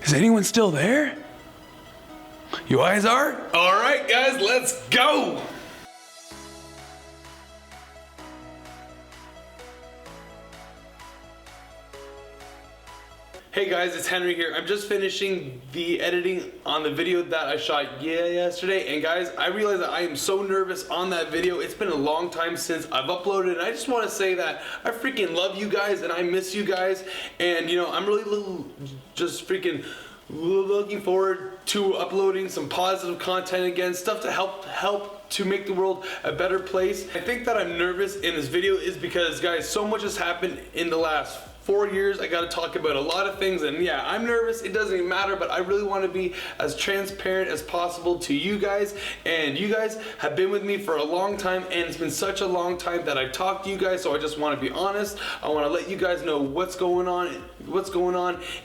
Is anyone still there? You guys are? All right, guys, let's go. Hey guys, it's Henry here. I'm just finishing the editing on the video that I shot yesterday, and guys, I realize that I am so nervous on that video. It's been a long time since I've uploaded, and I just want to say that I freaking love you guys and I miss you guys, and you know, I'm really just freaking looking forward to uploading some positive content again, stuff to help to make the world a better place. I think that I'm nervous in this video is because, guys, so much has happened in the last 4 years. I got to talk about a lot of things, and yeah, I'm nervous. It doesn't even matter, but I really want to be as transparent as possible to you guys, and you guys have been with me for a long time, and it's been such a long time that I've talked to you guys, so I just want to be honest. I want to let you guys know what's going on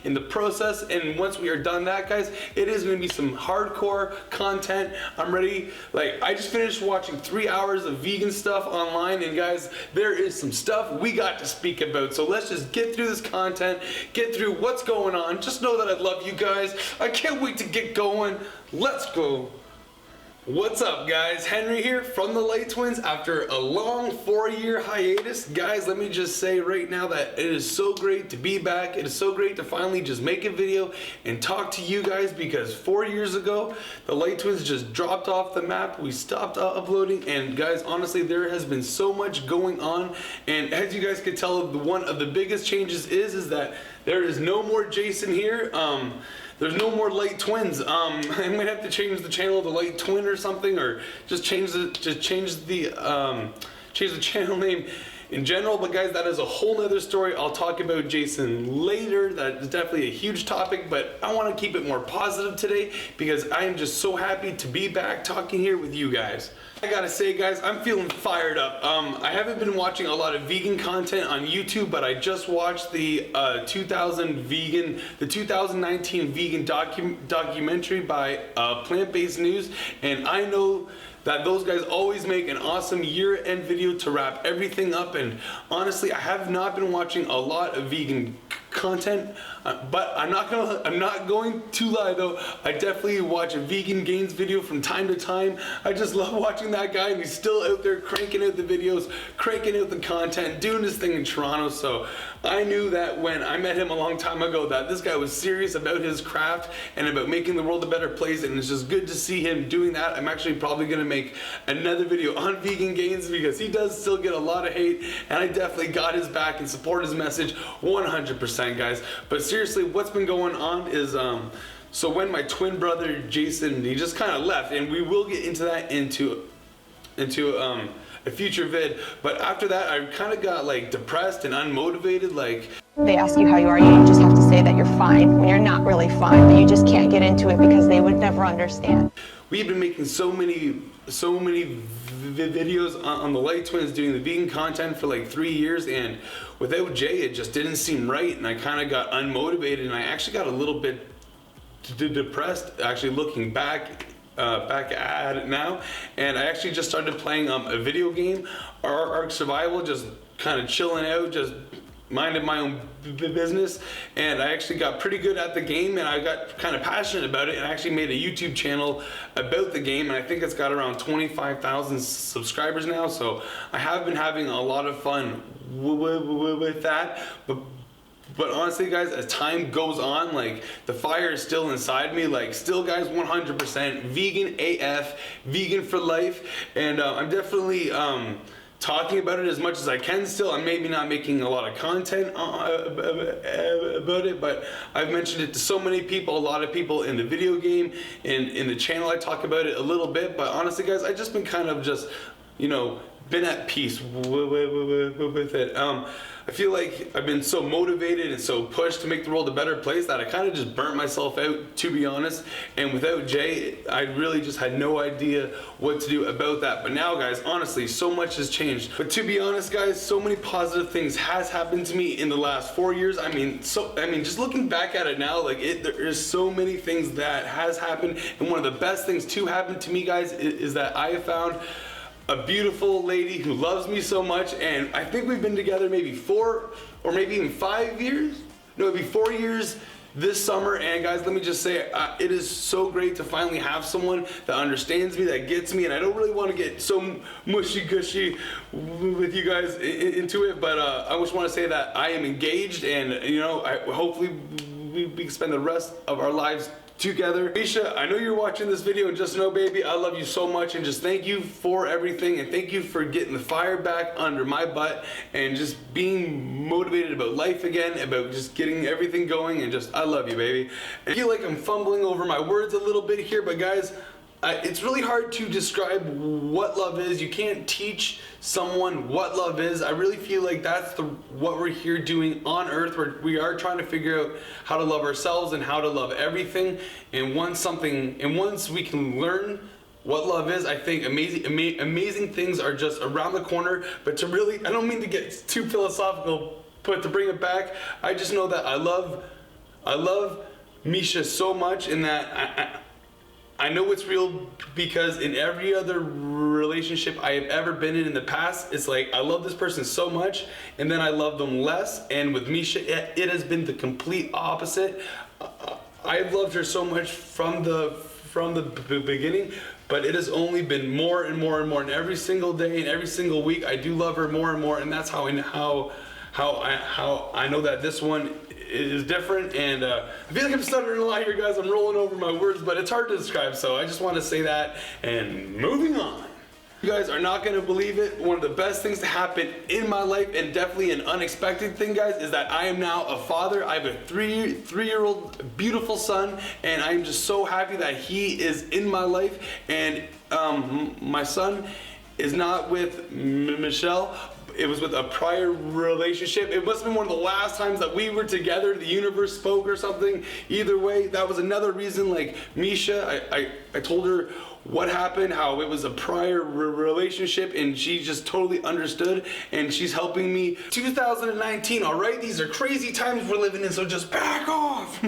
in the process, and once we are done that, guys, it is going to be some hardcore content. I'm ready. Like, I just finished watching 3 hours of vegan stuff online, and guys, there is some stuff we got to speak about, so let's just get through this content, get through what's going on. Just know that I love you guys. I can't wait to get going. Let's go. What's up, guys? Henry here from the Light Twins after a long 4-year hiatus. Guys, let me just say right now that it is so great to be back. It is so great to finally just make a video and talk to you guys, because 4 years ago the Light Twins just dropped off the map. We stopped uploading, and guys, honestly, there has been so much going on, and as you guys could tell, one of the biggest changes is that there is no more Jason here. There's no more Light Twins. I might have to change the channel to Light Twin or something, or just change the channel name in general. But guys, that is a whole nother story. I'll talk about Jason later. That is definitely a huge topic, but I want to keep it more positive today because I am just so happy to be back talking here with you guys. I gotta say, guys, I'm feeling fired up. I haven't been watching a lot of vegan content on YouTube, but I just watched the 2019 vegan documentary by Plant-Based News, and I know that those guys always make an awesome year-end video to wrap everything up. And honestly, I have not been watching a lot of vegan content, but I'm not going to lie though. I definitely watch a Vegan Gains video from time to time. I just love watching that guy, and he's still out there cranking out the videos, cranking out the content, doing his thing in Toronto. So I knew that when I met him a long time ago that this guy was serious about his craft and about making the world a better place, and it's just good to see him doing that. I'm actually probably gonna make another video on Vegan Gains because he does still get a lot of hate, and I definitely got his back and support his message 100%, guys. But seriously, what's been going on is so when my twin brother Jason, he just kind of left, and we will get into that into a future vid, but after that I kind of got like depressed and unmotivated. Like, they ask you how you are, you just have to say that you're fine when you're not really fine, but you just can't get into it because they would never understand. We've been making so many videos on the Light Twins, doing the vegan content for like 3 years, and without Jay it just didn't seem right, and I kind of got unmotivated, and I actually got a little bit depressed actually looking back at it now. And I actually just started playing a video game, Ark Survival, just kind of chilling out, just minded my own business, and I actually got pretty good at the game, and I got kind of passionate about it, and I actually made a YouTube channel about the game, and I think it's got around 25,000 subscribers now. So I have been having a lot of fun with that. But honestly, guys, as time goes on, like, the fire is still inside me. Like, still, guys, 100% vegan AF, vegan for life, and I'm definitely talking about it as much as I can still. I'm maybe not making a lot of content about it, but I've mentioned it to so many people, a lot of people in the video game, and in the channel I talk about it a little bit. But honestly, guys, I've just been kind of just, you know, been at peace with it. I feel like I've been so motivated and so pushed to make the world a better place that I kind of just burnt myself out, to be honest. And without Jay, I really just had no idea what to do about that. But now, guys, honestly, so much has changed. But to be honest, guys, so many positive things has happened to me in the last 4 years. I mean, just looking back at it now, like, there's so many things that has happened. And one of the best things to happen to me, guys, is that I have found a beautiful lady who loves me so much, and I think we've been together maybe 4 or maybe even 5 years. No, it'd be 4 years this summer. And guys, let me just say, it is so great to finally have someone that understands me, that gets me. And I don't really want to get so mushy-gushy with you guys into it, but I just want to say that I am engaged, and you know, hopefully we can spend the rest of our lives together. Misha, I know you're watching this video, and just know, baby, I love you so much, and just thank you for everything, and thank you for getting the fire back under my butt and just being motivated about life again, about just getting everything going, and just, I love you, baby. I feel like I'm fumbling over my words a little bit here, but guys, it's really hard to describe what love is. You can't teach someone what love is. I really feel like that's what we're here doing on earth. We are trying to figure out how to love ourselves and how to love everything. And once we can learn what love is, I think amazing things are just around the corner. But to really, I don't mean to get too philosophical, but to bring it back, I just know that I love Misha so much, in that I know it's real, because in every other relationship I have ever been in the past, it's like I love this person so much and then I love them less. And with Misha, it has been the complete opposite. I've loved her so much from the beginning, but it has only been more and more and more. And every single day and every single week, I do love her more and more. And that's how I know that this one is different. And I feel like I'm stuttering a lot here, guys. I'm rolling over my words, but it's hard to describe, so I just want to say that. And moving on. You guys are not going to believe it. One of the best things to happen in my life, and definitely an unexpected thing, guys, is that I am now a father. I have a three-year-old beautiful son, and I'm just so happy that he is in my life. And my son is not with Michelle. It was with a prior relationship. It must have been one of the last times that we were together. The universe spoke or something. Either way, that was another reason. Like Misha, I told her what happened, how it was a prior relationship, and she just totally understood, and she's helping me. 2019, all right? These are crazy times we're living in, so just back off.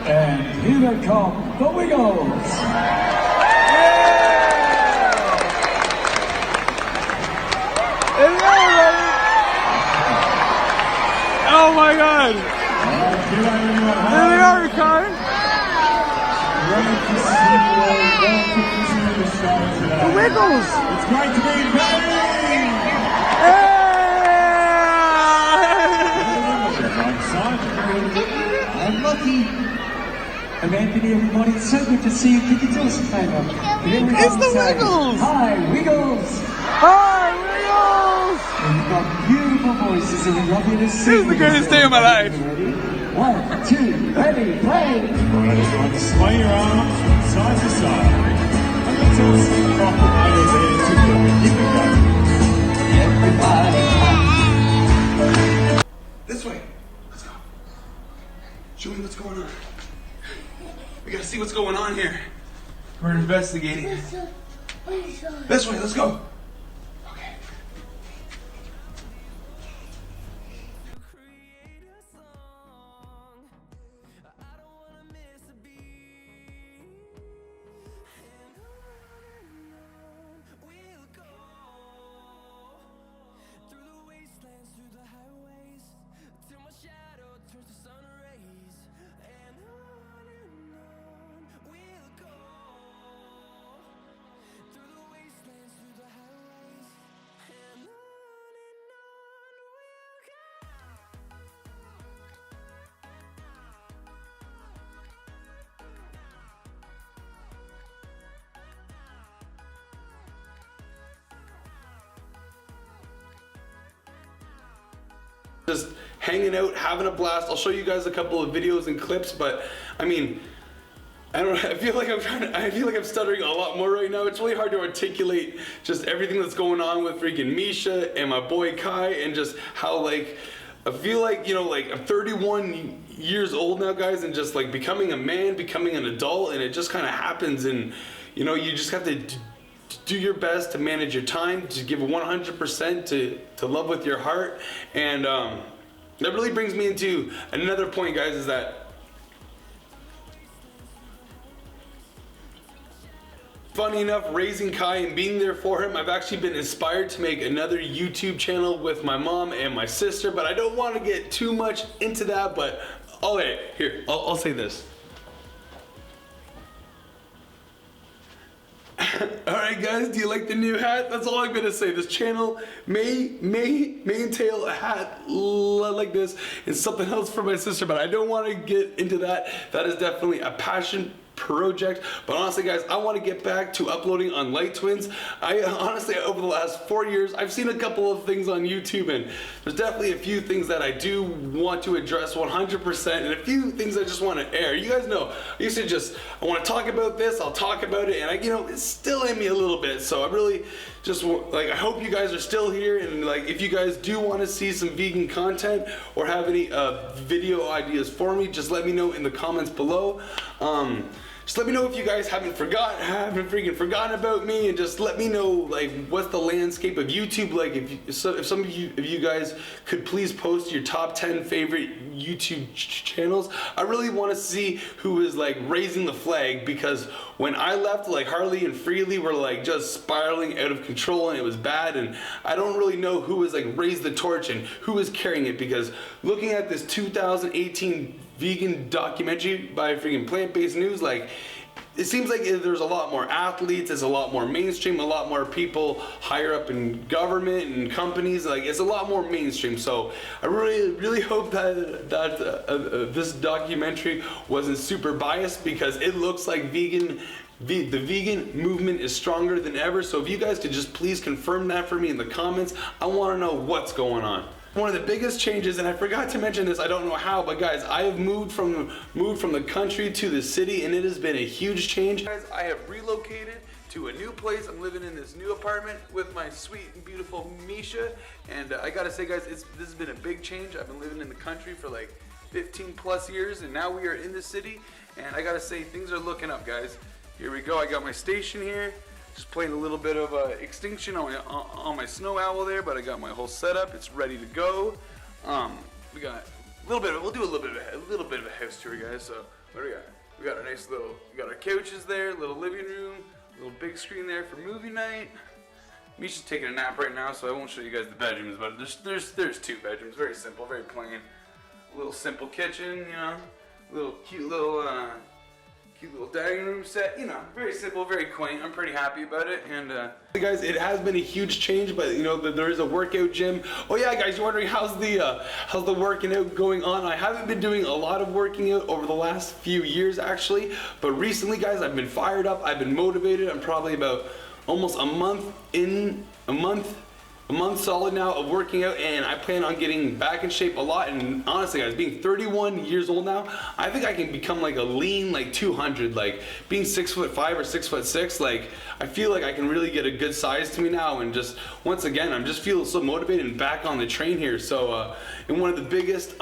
And here they come, the Wiggles! Oh my God! There they are, Ricardo! The Wiggles! It's great to be back! I'm lucky. And Anthony, everybody, it's so good to see you. Could you do us a favour? It's the Wiggles! Hi, Wiggles! Hi, Wiggles! And you've got beautiful voices, and we love you to sing. This is the greatest day of my life. Ready? 1, 2, ready, play! Alright, everyone, sway your arms from side to side. And let's all sing proper idols here together. Keep it going. Everybody. This way. Let's go. Show me what's going on. We gotta see what's going on here. We're investigating. This way, let's go. Okay. Just hanging out, having a blast. I'll show you guys a couple of videos and clips, but I mean, I feel like I'm stuttering a lot more right now. It's really hard to articulate just everything that's going on with freaking Misha and my boy Kai, and just how, like, I feel like, you know, like I'm 31 years old now, guys, and just like becoming a man, becoming an adult, and it just kind of happens, and you know, you just have to do your best to manage your time, to give 100% to love with your heart. And that really brings me into another point, guys, is that funny enough, raising Kai and being there for him, I've actually been inspired to make another YouTube channel with my mom and my sister, but I don't want to get too much into that. But okay, here, I'll say this. Alright guys, do you like the new hat? That's all I'm gonna say. This channel may entail a hat like this and something else for my sister, but I don't want to get into that. That is definitely a passion project. But honestly guys, I want to get back to uploading on Light Twins. I honestly, over the last 4 years, I've seen a couple of things on YouTube, and there's definitely a few things that I do want to address 100%, and a few things I just want to air. You guys know, I used to just, I want to talk about this, I'll talk about it, and it's still in me a little bit. So I really just I hope you guys are still here, and if you guys do want to see some vegan content or have any video ideas for me, just let me know in the comments below. Just let me know if you guys haven't freaking forgotten about me, and just let me know what's the landscape of YouTube like. If some of you guys could please post your top 10 favorite YouTube channels. I really want to see who is raising the flag, because when I left, Harley and Freely were just spiraling out of control, and it was bad, and I don't really know who has raised the torch and who is carrying it, because looking at this 2018 vegan documentary by freaking Plant-Based News, it seems like there's a lot more athletes, there's a lot more mainstream, a lot more people higher up in government and companies. It's a lot more mainstream. So I really hope that this documentary wasn't super biased, because it looks like the vegan movement is stronger than ever. So if you guys could just please confirm that for me in the comments, I want to know what's going on. One of the biggest changes, and I forgot to mention this, I don't know how, but guys, I have moved from the country to the city, and it has been a huge change. Guys, I have relocated to a new place. I'm living in this new apartment with my sweet and beautiful Misha, and I gotta say guys, this has been a big change. I've been living in the country for 15 plus years, and now we are in the city, and I gotta say, things are looking up, guys. Here we go, I got my station here. Just playing a little bit of Extinction on my Snow Owl there, but I got my whole setup. It's ready to go. We got a little bit. We'll do a little bit of a house tour, guys. So what do we got? We got a nice little. We got our couches there, little living room, little big screen there for movie night. Misha's taking a nap right now, so I won't show you guys the bedrooms, but there's 2 bedrooms. Very simple, very plain. A little simple kitchen, little cute little dining room set, very simple, very quaint. I'm pretty happy about it. And guys, it has been a huge change, but there is a workout gym. Oh yeah, guys, you're wondering how's the working out going on? I haven't been doing a lot of working out over the last few years actually, but recently guys, I've been fired up, I've been motivated. I'm probably about almost a month solid now of working out, and I plan on getting back in shape a lot. And honestly guys, being 31 years old now, I think I can become a lean 200, being 6'5" or 6'6", I feel like I can really get a good size to me now. And just once again, I'm just feeling so motivated and back on the train here. So and one of the biggest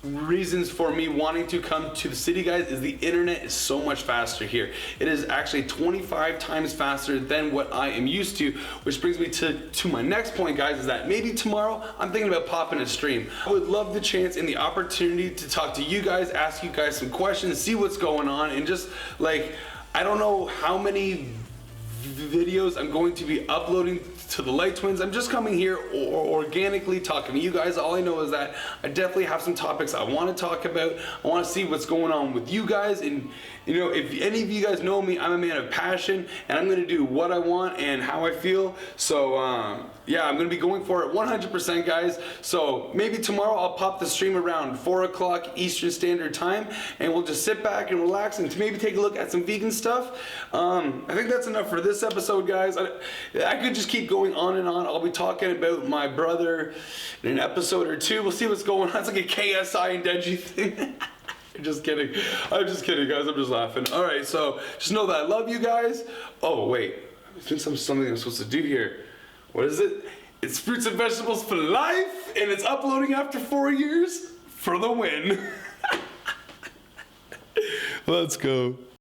reasons for me wanting to come to the city, guys, is the internet is so much faster here. It is actually 25 times faster than what I am used to, which brings me to my next point, guys, is that maybe tomorrow I'm thinking about popping a stream. I would love the chance and the opportunity to talk to you guys, ask you guys some questions, see what's going on, and just I don't know how many videos I'm going to be uploading to the Light Twins. I'm just coming here organically talking to you guys. All I know is that I definitely have some topics I want to talk about. I want to see what's going on with you guys, and if any of you guys know me, I'm a man of passion, and I'm going to do what I want and how I feel. So yeah, I'm going to be going for it 100%, guys. So maybe tomorrow I'll pop the stream around 4 o'clock Eastern Standard Time, and we'll just sit back and relax and maybe take a look at some vegan stuff. I think that's enough for this episode, guys. I could just keep going on and on. I'll be talking about my brother in an episode or 2. We'll see what's going on. It's like a KSI and Denji thing. Just kidding. I'm just kidding, guys. I'm just laughing. All right, so just know that I love you guys. Oh, wait. There's something I'm supposed to do here. What is it? It's Fruits and Vegetables for Life, and it's uploading after 4 years for the win. Let's go.